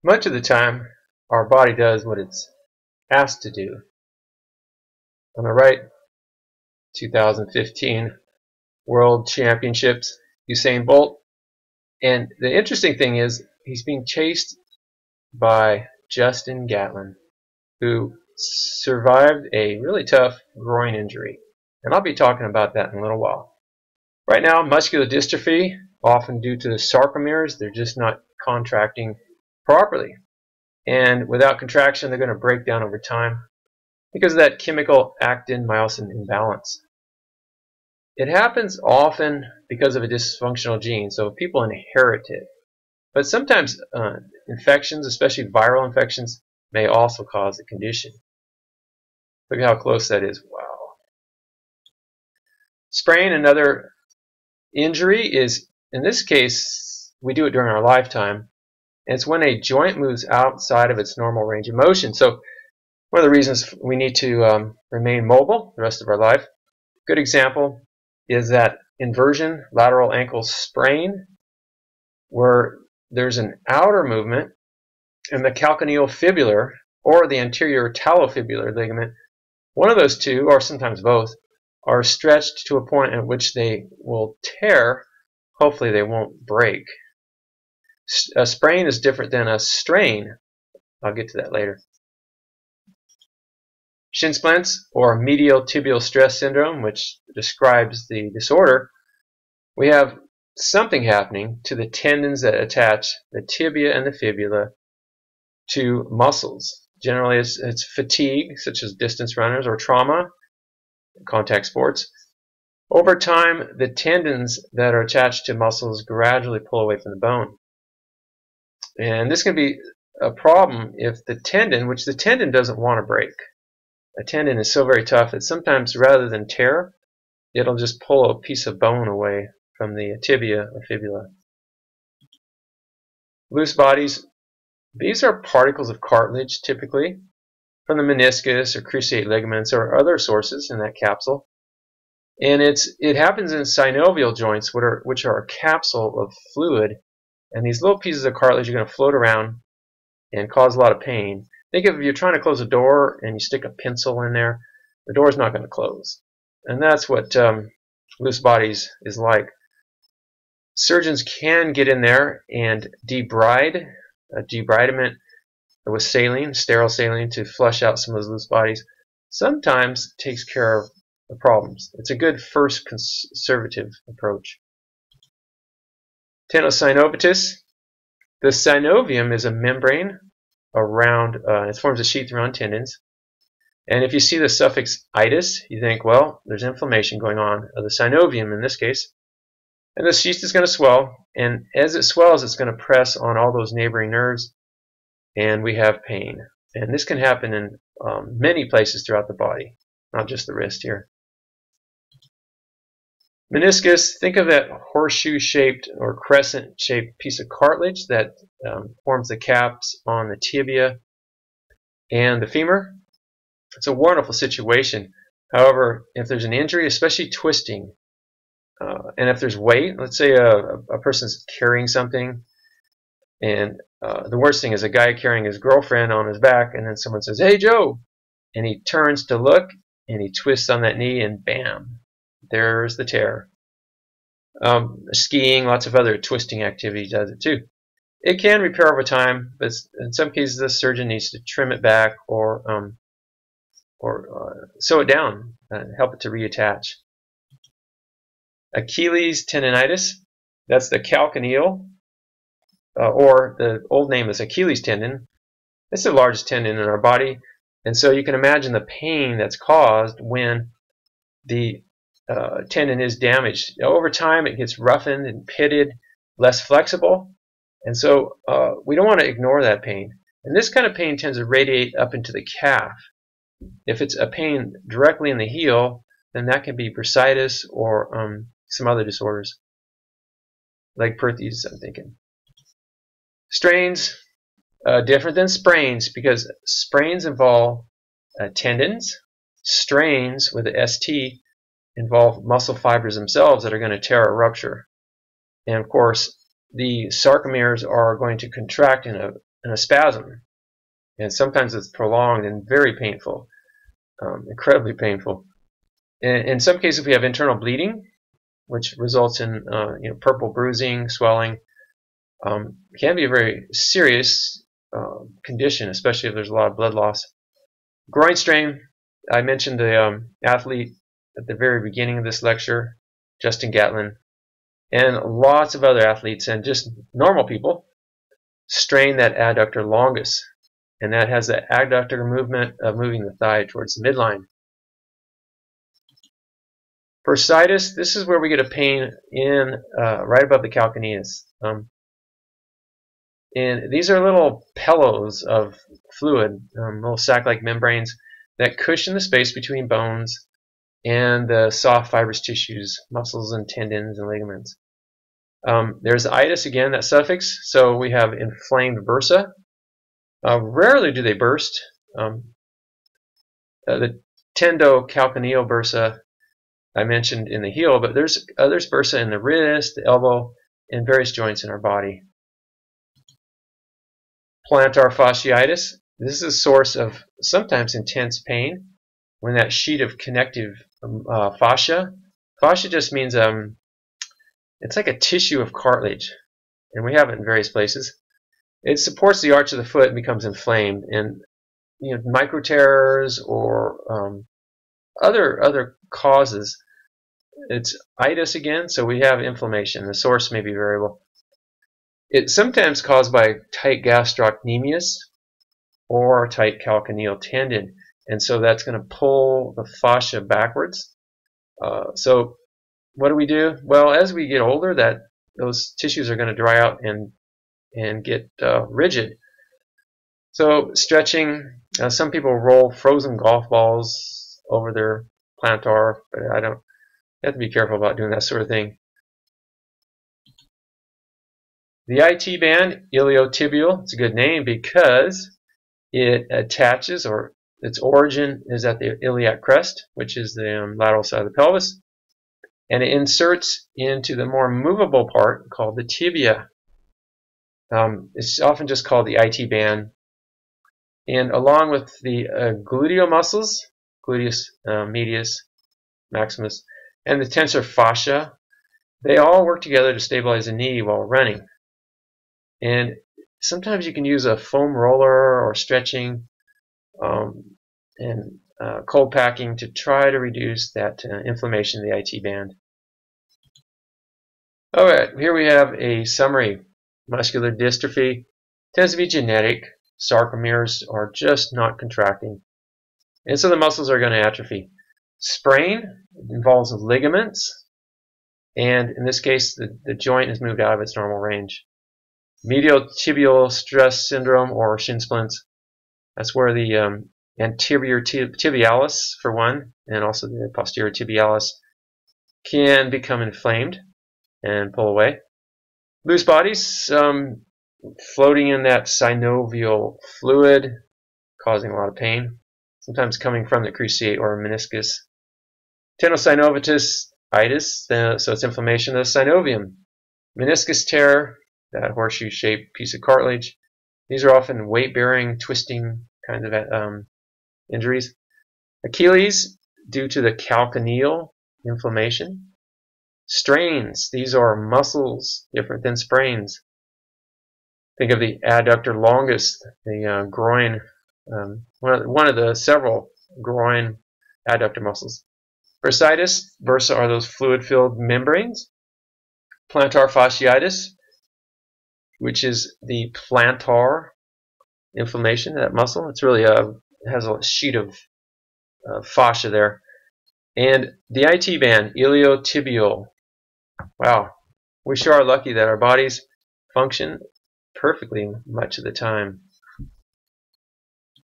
Much of the time, our body does what it's asked to do. On the right, 2015 World Championships, Usain Bolt. And the interesting thing is, he's being chased by Justin Gatlin, who survived a really tough groin injury. And I'll be talking about that in a little while. Right now, muscular dystrophy, often due to the sarcomeres, they're just not contracting properly. And without contraction, they're going to break down over time because of that chemical actin-myosin imbalance. It happens often because of a dysfunctional gene, so people inherit it. But sometimes infections, especially viral infections, may also cause the condition. Look at how close that is. Wow. Sprain, another injury, is, in this case, we do it during our lifetime. And it's when a joint moves outside of its normal range of motion. So one of the reasons we need to remain mobile the rest of our life. Good example is that inversion lateral ankle sprain, where there's an outer movement in the calcaneal fibular or the anterior talofibular ligament. One of those two, or sometimes both, are stretched to a point at which they will tear. Hopefully they won't break. A sprain is different than a strain. I'll get to that later. Shin splints, or medial tibial stress syndrome, which describes the disorder, we have something happening to the tendons that attach the tibia and the fibula to muscles. Generally, it's fatigue, such as distance runners, or trauma, contact sports. Over time, the tendons that are attached to muscles gradually pull away from the bone. And this can be a problem if the tendon, which the tendon doesn't want to break. A tendon is so very tough that sometimes rather than tear, it'll just pull a piece of bone away from the tibia or fibula. Loose bodies, these are particles of cartilage typically from the meniscus or cruciate ligaments or other sources in that capsule. And it happens in synovial joints, which are a capsule of fluid. And these little pieces of cartilage are going to float around and cause a lot of pain. Think of if you're trying to close a door and you stick a pencil in there, the door's not going to close. And that's what loose bodies is like. Surgeons can get in there and debride, a debridement with saline, sterile saline, to flush out some of those loose bodies. Sometimes it takes care of the problems. It's a good first conservative approach. Tenosynovitis. The synovium is a membrane around, it forms a sheath around tendons. And if you see the suffix itis, you think, well, there's inflammation going on of the synovium in this case. And the sheath is going to swell, and as it swells, it's going to press on all those neighboring nerves, and we have pain. And this can happen in many places throughout the body, not just the wrist here. Meniscus, think of that horseshoe-shaped or crescent-shaped piece of cartilage that forms the caps on the tibia and the femur. It's a wonderful situation. However, if there's an injury, especially twisting, and if there's weight, let's say a person's carrying something, and the worst thing is a guy carrying his girlfriend on his back, and then someone says, "Hey, Joe," and he turns to look, and he twists on that knee, and bam, there's the tear. Skiing, lots of other twisting activity does it too. It can repair over time, but in some cases the surgeon needs to trim it back or sew it down, help it to reattach. Achilles tendonitis, that's the calcaneal, or the old name is Achilles tendon. It's the largest tendon in our body, and so you can imagine the pain that's caused when the tendon is damaged. Over time it gets roughened and pitted, less flexible, and so we don't want to ignore that pain. And this kind of pain tends to radiate up into the calf. If it's a pain directly in the heel, then that can be bursitis or some other disorders, like Perthes, I'm thinking. Strains, different than sprains, because sprains involve tendons. Strains with the ST involve muscle fibers themselves that are going to tear or rupture. And of course, the sarcomeres are going to contract in a a spasm, and sometimes it's prolonged and very painful, incredibly painful. In some cases, we have internal bleeding, which results in purple bruising, swelling. Can be a very serious condition, especially if there's a lot of blood loss. Groin strain. I mentioned the athlete at the very beginning of this lecture, Justin Gatlin, and lots of other athletes and just normal people strain that adductor longus, and that has the adductor movement of moving the thigh towards the midline. Bursitis, this is where we get a pain in right above the calcaneus. And these are little pillows of fluid, little sac-like membranes that cushion the space between bones and the soft fibrous tissues, muscles and tendons and ligaments. There's itis again, that suffix, so we have inflamed bursa. Rarely do they burst. The Tendo-calcaneal bursa I mentioned in the heel, but there's bursa in the wrist, the elbow, and various joints in our body. Plantar fasciitis. This is a source of sometimes intense pain when that sheet of connective fascia. Fascia just means it's like a tissue of cartilage, and we have it in various places. It supports the arch of the foot and becomes inflamed, and micro tears or other causes. It's itis again, so we have inflammation. The source may be variable. It's sometimes caused by tight gastrocnemius or tight calcaneal tendon, and so that's going to pull the fascia backwards. So what do? Well, as we get older, those tissues are going to dry out and get rigid. So stretching. Some people roll frozen golf balls over their plantar, but I don't. You have to be careful about doing that sort of thing. The IT band, iliotibial, it's a good name because it attaches, or its origin is at the iliac crest, which is the lateral side of the pelvis, and it inserts into the more movable part called the tibia. It's often just called the IT band, and along with the gluteal muscles, gluteus medius, maximus, and the tensor fascia, they all work together to stabilize the knee while running. And sometimes you can use a foam roller or stretching and cold packing to try to reduce that inflammation of the IT band. Alright, here we have a summary. Muscular dystrophy tends to be genetic. Sarcomeres are just not contracting, and so the muscles are going to atrophy. Sprain involves ligaments, and in this case the joint is moved out of its normal range. Medial tibial stress syndrome, or Shin splints, that's where the anterior tibialis, for one, and also the posterior tibialis, can become inflamed and pull away. Loose bodies, floating in that synovial fluid, causing a lot of pain, sometimes coming from the cruciate or meniscus. Tenosynovitis itis, so it's inflammation of the synovium. Meniscus tear, that horseshoe-shaped piece of cartilage. These are often weight-bearing, twisting kind of injuries. Achilles, due to the calcaneal inflammation. Strains, these are muscles different than sprains. Think of the adductor longus, the groin, one of the several groin adductor muscles. Bursitis, bursa are those fluid-filled membranes. Plantar fasciitis, which is the plantar inflammation, that muscle. It's really has a sheet of fascia there. And the IT band, iliotibial. Wow, we sure are lucky that our bodies function perfectly much of the time.